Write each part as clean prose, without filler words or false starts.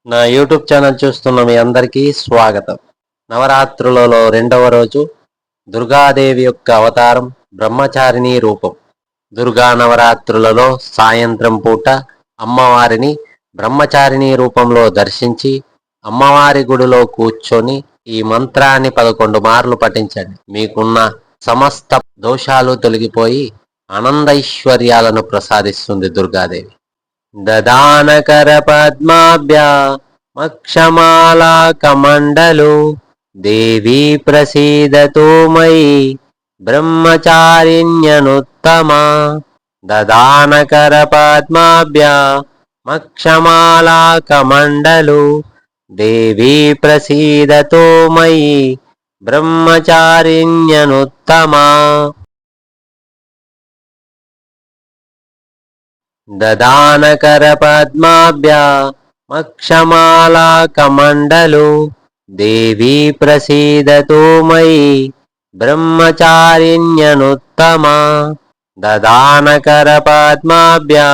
నా YouTube channel చూస్తున్న మీ అందరికీ స్వాగతం. నవరాత్రులలో రెండవ రోజు దుర్గాదేవి యొక్క అవతారం బ్రహ్మచారిణి రూపం. దుర్గా నవరాత్రులలో సాయంత్రం పూట అమ్మవారిని బ్రహ్మచారిణి రూపంలో దర్శించి అమ్మవారి గుడిలో కూర్చొని ఈ మంత్రాన్ని 11 మార్లు పఠించండి. మీకున్న సమస్త దోషాలు తొలగిపోయి ఆనందైశ్వర్యాలను ప్రసాదిస్తుంది దుర్గాదేవి. దదానకర పద్మాభ్యా మక్షమాలా కమండలు దేవీ ప్రసీదతు మయి బ్రహ్మచారిణ్యనుత్తమా. దదానకర పద్మాభ్యా మక్షమాలా కమండలు దేవీ ప్రసీదతు మయి బ్రహ్మచారిణ్యనుత్తమా. దదానకర పద్మాభ్యా మక్షమాలా కమండలు దేవీ ప్రసీదతు మయి బ్రహ్మచారిణ్యనుత్తమా. దదానకర పద్మాభ్యా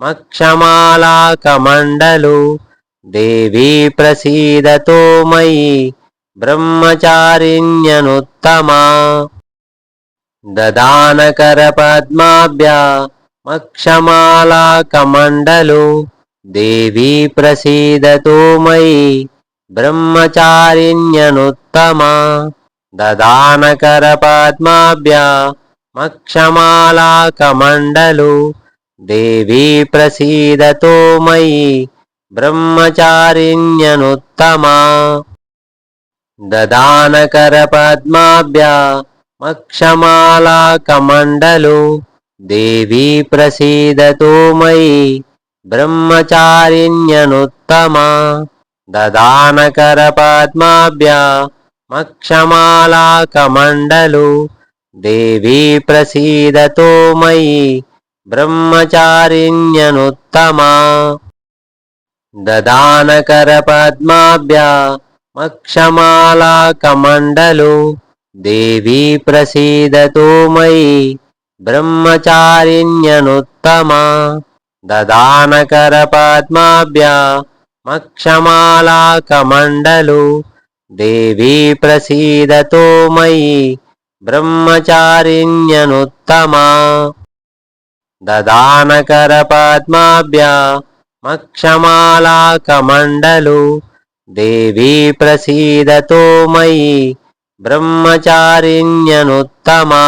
మక్షమాలా కమండలు దేవీ ప్రసీదతు మయి బ్రహ్మచారిణ్యనుత్తమా. దదానకర పద్మాభ్యా మక్షమాలా కమండలు దేవీ ప్రసీదతు మయి బ్రహ్మచారిణ్యనుత్తమా. దదానకర పద్మాభ్యా మక్షమాలా కమండలు దేవీ ప్రసీదతు మయి బ్రహ్మచారిణ్యనుత్తమా. దదానకర పద్మాభ్యా మక్షమాలా కమండలు దేవీ ప్రసీదతు మయి బ్రహ్మచారిణ్యనుత్తమా. దదానకర పద్మాభ్యా మక్షమాలా కమండలు దేవీ ప్రసీదతు మయి బ్రహ్మచారిణ్యనుత్తమా. దదానకర పద్మాభ్యా మక్షమాలా కమండలు దేవీ ప్రసీదతు మయి బ్రహ్మచారిణ్యనుత్తమా. దదానకర పద్మాభ్యా మక్షమాలా కమండలు దేవీ ప్రసీదతు మయి బ్రహ్మచారిణ్యనుత్తమా. దదానకర పద్మాభ్యా మక్షమాలా కమండలు దేవీ ప్రసీదతు మయి బ్రహ్మచారిణ్యనుత్తమా.